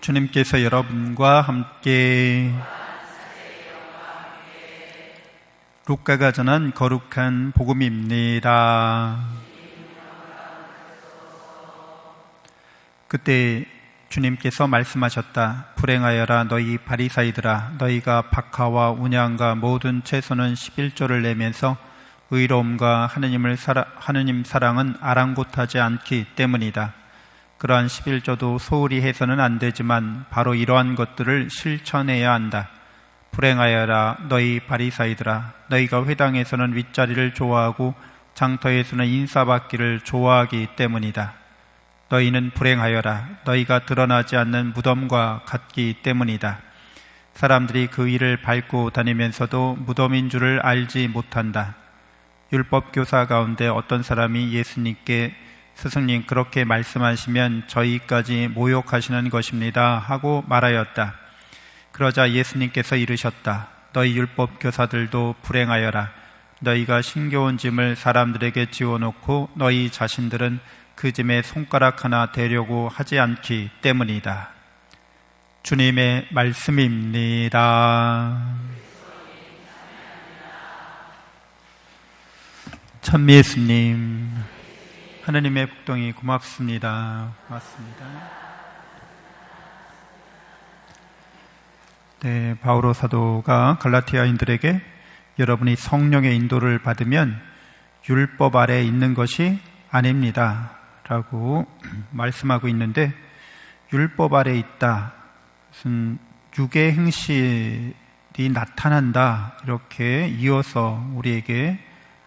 주님께서 여러분과 함께 루카가 전한 거룩한 복음입니다. 그때 주님께서 말씀하셨다. 불행하여라 너희 바리사이들아, 너희가 박하와 운양과 모든 채소는 11조를 내면서 의로움과 하느님 사랑은 아랑곳하지 않기 때문이다. 그러한 11조도 소홀히 해서는 안 되지만 바로 이러한 것들을 실천해야 한다. 불행하여라 너희 바리사이들아, 너희가 회당에서는 윗자리를 좋아하고 장터에서는 인사받기를 좋아하기 때문이다. 너희는 불행하여라 너희가 드러나지 않는 무덤과 같기 때문이다. 사람들이 그 일을 밟고 다니면서도 무덤인 줄을 알지 못한다. 율법교사 가운데 어떤 사람이 예수님께 스승님 그렇게 말씀하시면 저희까지 모욕하시는 것입니다 하고 말하였다. 그러자 예수님께서 이르셨다. 너희 율법교사들도 불행하여라. 너희가 신겨운 짐을 사람들에게 지워놓고 너희 자신들은 그 짐에 손가락 하나 대려고 하지 않기 때문이다. 주님의 말씀입니다. 참 예수님, 하나님의 복덩이 고맙습니다. 고맙습니다. 네, 바오로 사도가 갈라티아인들에게 여러분이 성령의 인도를 받으면 율법 아래에 있는 것이 아닙니다 라고 말씀하고 있는데, 율법 아래에 있다, 무슨 육의 행실이 나타난다, 이렇게 이어서 우리에게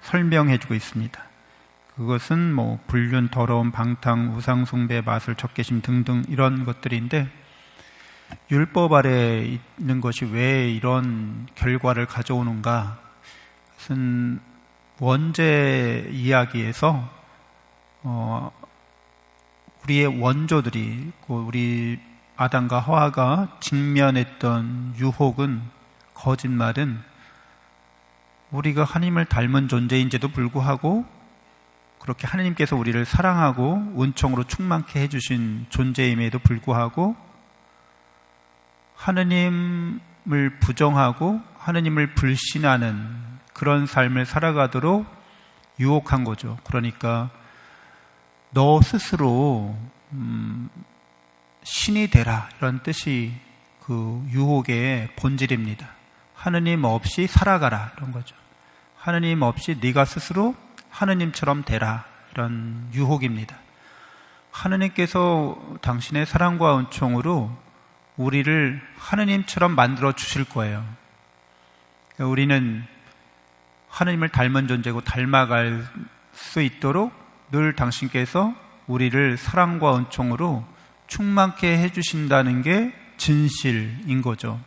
설명해주고 있습니다. 그것은 불륜, 더러움, 방탕, 우상숭배, 마술, 적개심 등등 이런 것들인데, 율법 아래에 있는 것이 왜 이런 결과를 가져오는가? 그것은 원죄 이야기에서 우리의 원조들이, 우리 아담과 하와가 직면했던 유혹은, 거짓말은 우리가 하나님을 닮은 존재인지도 불구하고 그렇게 하나님께서 우리를 사랑하고 은총으로 충만케 해주신 존재임에도 불구하고 하나님을 부정하고 하나님을 불신하는 그런 삶을 살아가도록 유혹한 거죠. 그러니까 너 스스로 신이 되라, 이런 뜻이 그 유혹의 본질입니다. 하느님 없이 살아가라, 이런 거죠. 하느님 없이 네가 스스로 하느님처럼 되라, 이런 유혹입니다. 하느님께서 당신의 사랑과 은총으로 우리를 하느님처럼 만들어 주실 거예요. 그러니까 우리는 하느님을 닮은 존재고 닮아갈 수 있도록 늘 당신께서 우리를 사랑과 은총으로 충만케 해주신다는 게 진실인 거죠.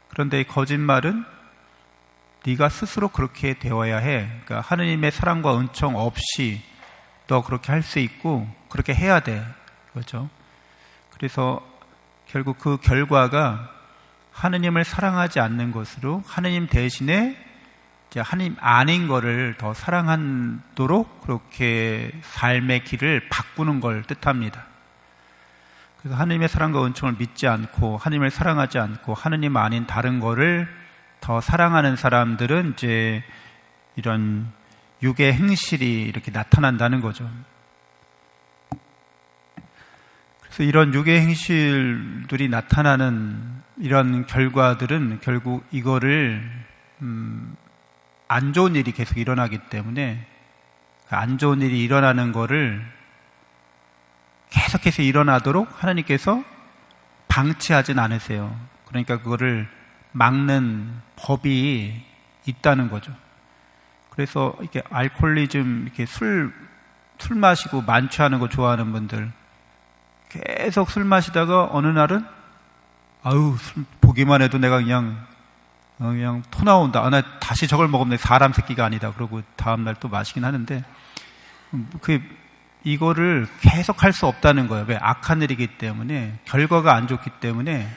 그런데 거짓말은 네가 스스로 그렇게 되어야 해. 그러니까 하느님의 사랑과 은총 없이 너 그렇게 할 수 있고 그렇게 해야 돼. 그렇죠? 그래서 결국 그 결과가 하느님을 사랑하지 않는 것으로 하느님 대신에 이제 하느님 아닌 거를 더 사랑하도록 그렇게 삶의 길을 바꾸는 걸 뜻합니다. 그래서 하느님의 사랑과 은총을 믿지 않고 하느님을 사랑하지 않고 하느님 아닌 다른 거를 더 사랑하는 사람들은 이제 이런 육의 행실이 이렇게 나타난다는 거죠. 그래서 이런 육의 행실들이 나타나는 이런 결과들은 결국 이거를 안 좋은 일이 계속 일어나기 때문에 안 좋은 일이 일어나는 거를 계속해서 일어나도록 하나님께서 방치하진 않으세요. 그러니까 그거를 막는 법이 있다는 거죠. 그래서 이렇게 알코올리즘, 이렇게 술 마시고 만취하는 거 좋아하는 분들, 계속 술 마시다가 어느 날은 술 보기만 해도 내가 그냥 토 나온다. 나 다시 저걸 먹으면 사람 새끼가 아니다. 그러고 다음날 또 마시긴 하는데, 이거를 계속 할 수 없다는 거예요. 왜? 악한 일이기 때문에, 결과가 안 좋기 때문에.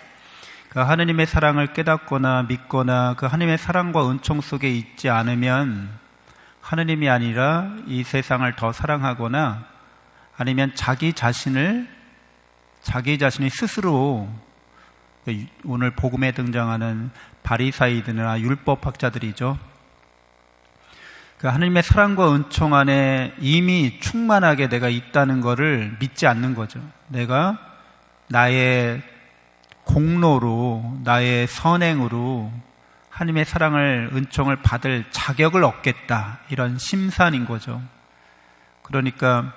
그 하느님의 사랑을 깨닫거나 믿거나 그 하느님의 사랑과 은총 속에 있지 않으면 하느님이 아니라 이 세상을 더 사랑하거나 아니면 자기 자신을 자기 자신이 스스로, 오늘 복음에 등장하는 바리사이들이나 율법학자들이죠. 그 하나님의 사랑과 은총 안에 이미 충만하게 내가 있다는 것을 믿지 않는 거죠. 내가 나의 공로로, 나의 선행으로 하나님의 사랑을, 은총을 받을 자격을 얻겠다, 이런 심산인 거죠. 그러니까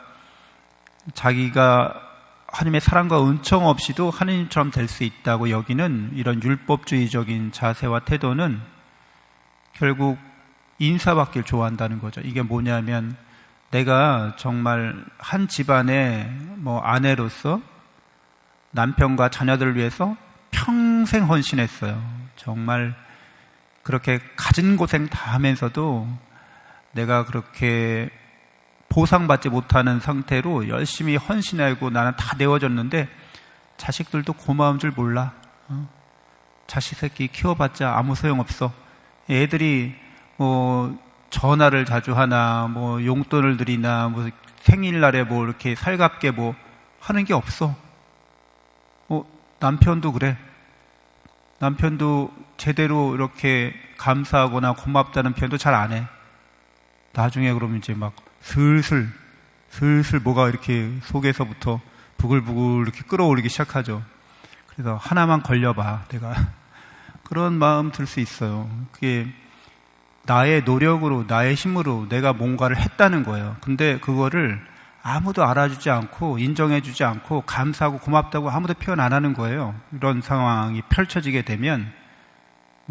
자기가 하나님의 사랑과 은총 없이도 하나님처럼 될 수 있다고 여기는 이런 율법주의적인 자세와 태도는 결국 인사받길 좋아한다는 거죠. 이게 뭐냐면, 내가 정말 한 집안의 아내로서 남편과 자녀들을 위해서 평생 헌신했어요. 정말 그렇게 가진 고생 다 하면서도 내가 그렇게 보상받지 못하는 상태로 열심히 헌신하고 나는 다 내어줬는데 자식들도 고마운 줄 몰라. 자식 새끼 키워봤자 아무 소용없어. 애들이 전화를 자주 하나, 용돈을 드리나, 생일날에 이렇게 살갑게 하는 게 없어. 남편도 그래. 남편도 제대로 이렇게 감사하거나 고맙다는 표현도 잘 안 해. 나중에 그러면 이제 슬슬 뭐가 이렇게 속에서부터 부글부글 이렇게 끌어올리기 시작하죠. 그래서 하나만 걸려봐, 내가. 그런 마음 들 수 있어요. 그게 나의 노력으로, 나의 힘으로 내가 뭔가를 했다는 거예요. 근데 그거를 아무도 알아주지 않고, 인정해주지 않고, 감사하고 고맙다고 아무도 표현 안 하는 거예요. 이런 상황이 펼쳐지게 되면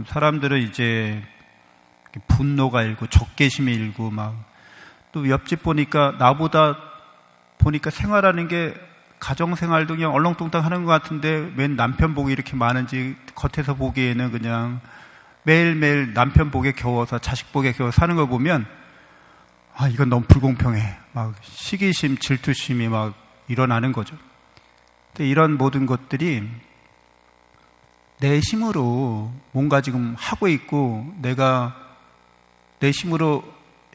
사람들은 이제 분노가 일고 적개심이 일고, 또 옆집 보니까 나보다 생활하는 게 가정생활도 그냥 얼렁뚱땅 하는 것 같은데 웬 남편 복이 이렇게 많은지, 겉에서 보기에는 그냥 매일매일 남편 복에 겨워서, 자식 복에 겨워 사는 걸 보면, 이건 너무 불공평해. 시기심, 질투심이 일어나는 거죠. 근데 이런 모든 것들이 내 힘으로 뭔가 지금 하고 있고, 내가 내 힘으로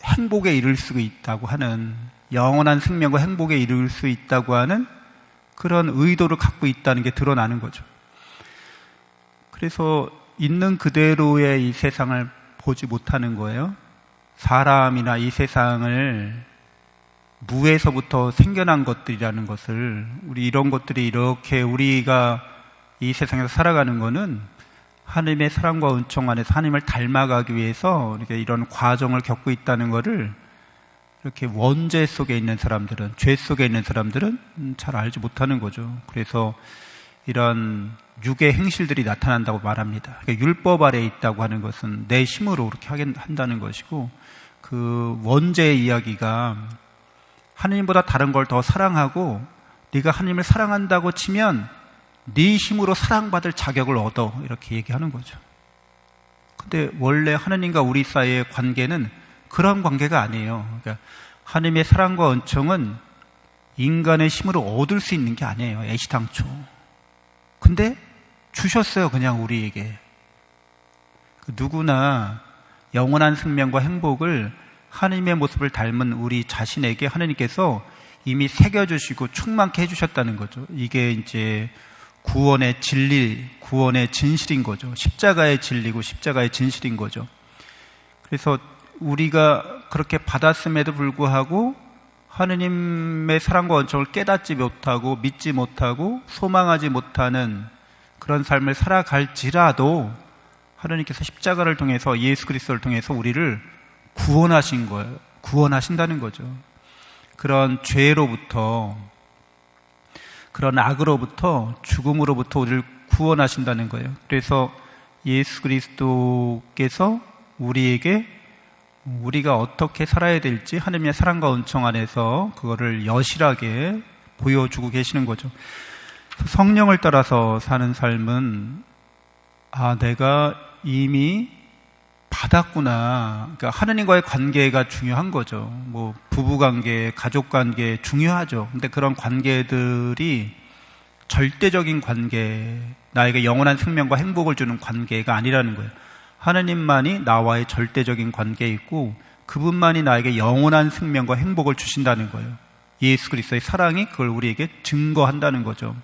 행복에 이를 수 있다고 하는, 영원한 생명과 행복에 이를 수 있다고 하는 그런 의도를 갖고 있다는 게 드러나는 거죠. 그래서 있는 그대로의 이 세상을 보지 못하는 거예요. 사람이나 이 세상을 무에서부터 생겨난 것들이라는 것을, 우리 이런 것들이 이렇게 우리가 이 세상에서 살아가는 거는 하나님의 사랑과 은총 안에서 하나님을 닮아가기 위해서 이렇게 이런 과정을 겪고 있다는 것을 이렇게 원죄 속에 있는 사람들은, 죄 속에 있는 사람들은 잘 알지 못하는 거죠. 그래서 이런 육의 행실들이 나타난다고 말합니다. 그러니까 율법 아래에 있다고 하는 것은 내 힘으로 그렇게 한다는 것이고, 그 원죄의 이야기가 하나님보다 다른 걸 더 사랑하고, 네가 하나님을 사랑한다고 치면 네 힘으로 사랑받을 자격을 얻어, 이렇게 얘기하는 거죠. 근데 원래 하나님과 우리 사이의 관계는 그런 관계가 아니에요. 그러니까 하나님의 사랑과 은총은 인간의 힘으로 얻을 수 있는 게 아니에요, 애시당초. 근데 주셨어요, 그냥 우리에게. 누구나 영원한 생명과 행복을 하나님의 모습을 닮은 우리 자신에게 하나님께서 이미 새겨주시고 충만케 해주셨다는 거죠. 이게 이제 구원의 진리, 구원의 진실인 거죠. 십자가의 진리고 십자가의 진실인 거죠. 그래서 우리가 그렇게 받았음에도 불구하고 하느님의 사랑과 은총을 깨닫지 못하고 믿지 못하고 소망하지 못하는 그런 삶을 살아갈지라도 하느님께서 십자가를 통해서, 예수 그리스도를 통해서 우리를 구원하신 거예요. 구원하신다는 거죠. 그런 죄로부터, 그런 악으로부터, 죽음으로부터 우리를 구원하신다는 거예요. 그래서 예수 그리스도께서 우리에게 우리가 어떻게 살아야 될지 하나님의 사랑과 은총 안에서 그거를 여실하게 보여주고 계시는 거죠. 성령을 따라서 사는 삶은 내가 이미 받았구나. 그러니까 하나님과의 관계가 중요한 거죠. 부부관계, 가족관계 중요하죠. 근데 그런 관계들이 절대적인 관계, 나에게 영원한 생명과 행복을 주는 관계가 아니라는 거예요. 하나님만이 나와의 절대적인 관계에 있고 그분만이 나에게 영원한 생명과 행복을 주신다는 거예요. 예수 그리스도의 사랑이 그걸 우리에게 증거한다는 거죠.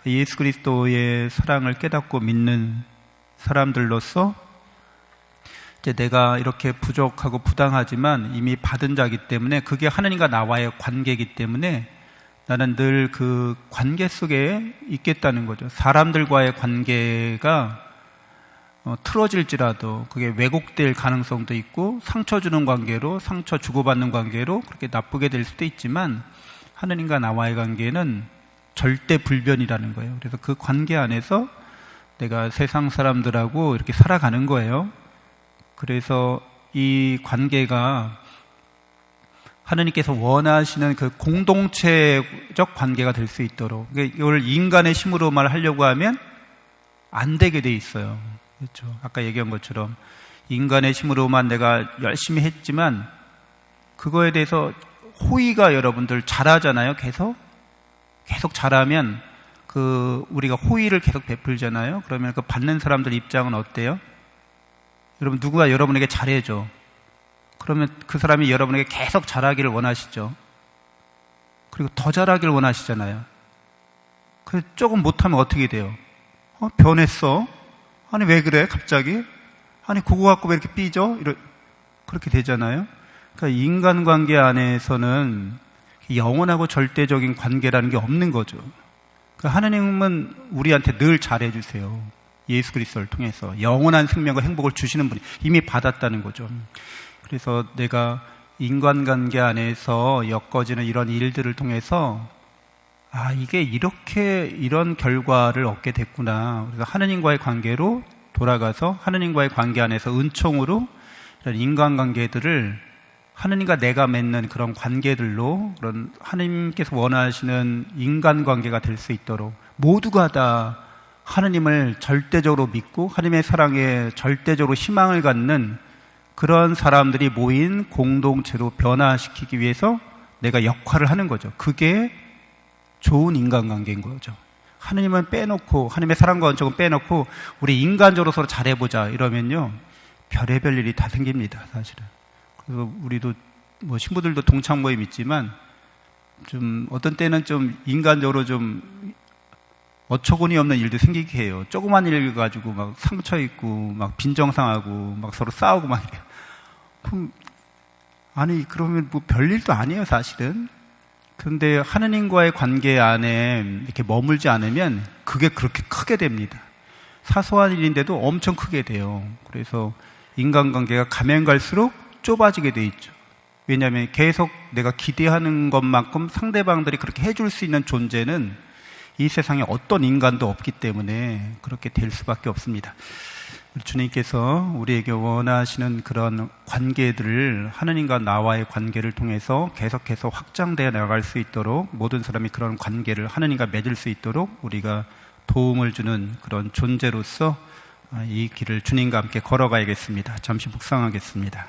예수 그리스도의 사랑을 깨닫고 믿는 사람들로서 이제 내가 이렇게 부족하고 부당하지만 이미 받은 자이기 때문에 그게 하느님과 나와의 관계이기 때문에 나는 늘 그 관계 속에 있겠다는 거죠. 사람들과의 관계가 틀어질지라도 그게 왜곡될 가능성도 있고 상처 주는 관계로, 상처 주고받는 관계로 그렇게 나쁘게 될 수도 있지만 하느님과 나와의 관계는 절대 불변이라는 거예요. 그래서 그 관계 안에서 내가 세상 사람들하고 이렇게 살아가는 거예요. 그래서 이 관계가 하느님께서 원하시는 그 공동체적 관계가 될 수 있도록, 이걸 인간의 힘으로만 하려고 하면 안 되게 돼 있어요. 그렇죠. 아까 얘기한 것처럼 인간의 힘으로만 내가 열심히 했지만 그거에 대해서 호의가 여러분들 잘하잖아요. 계속 잘하면 우리가 호의를 계속 베풀잖아요. 그러면 그 받는 사람들 입장은 어때요? 여러분, 누구가 여러분에게 잘해줘. 그러면 그 사람이 여러분에게 계속 잘하기를 원하시죠. 그리고 더 잘하기를 원하시잖아요. 그래서 조금 못하면 어떻게 돼요? 변했어? 아니, 왜 그래, 갑자기? 아니, 그거 갖고 왜 이렇게 삐져? 그렇게 되잖아요. 그러니까 인간관계 안에서는 영원하고 절대적인 관계라는 게 없는 거죠. 그러니까 하나님은 우리한테 늘 잘해주세요. 예수 그리스도를 통해서 영원한 생명과 행복을 주시는 분이 이미 받았다는 거죠. 그래서 내가 인간관계 안에서 엮어지는 이런 일들을 통해서 이게 이런 결과를 얻게 됐구나. 그래서 하느님과의 관계로 돌아가서 하느님과의 관계 안에서 은총으로 이런 인간관계들을 하느님과 내가 맺는 그런 관계들로 그런 하느님께서 원하시는 인간관계가 될 수 있도록 모두가 다 하느님을 절대적으로 믿고 하느님의 사랑에 절대적으로 희망을 갖는 그런 사람들이 모인 공동체로 변화시키기 위해서 내가 역할을 하는 거죠. 그게 좋은 인간관계인 거죠. 하느님은 빼놓고, 하느님의 사랑과 은총은 빼놓고 우리 인간적으로 서로 잘해보자 이러면요 별의별 일이 다 생깁니다, 사실은. 그래서 우리도 신부들도 동창 모임 있지만 좀 어떤 때는 좀 인간적으로 좀 어처구니 없는 일도 생기게 해요. 조그만 일 가지고 막 상처 있고 막 빈정상하고 막 서로 싸우고 막 이래요. 그럼 그러면 뭐 별일도 아니에요, 사실은. 그런데 하느님과의 관계 안에 이렇게 머물지 않으면 그게 그렇게 크게 됩니다. 사소한 일인데도 엄청 크게 돼요. 그래서 인간관계가 가면 갈수록 좁아지게 돼 있죠. 왜냐하면 계속 내가 기대하는 것만큼 상대방들이 그렇게 해줄 수 있는 존재는 이 세상에 어떤 인간도 없기 때문에 그렇게 될 수밖에 없습니다. 주님께서 우리에게 원하시는 그런 관계들을 하느님과 나와의 관계를 통해서 계속해서 확장되어 나갈 수 있도록 모든 사람이 그런 관계를 하느님과 맺을 수 있도록 우리가 도움을 주는 그런 존재로서 이 길을 주님과 함께 걸어가야겠습니다. 잠시 묵상하겠습니다.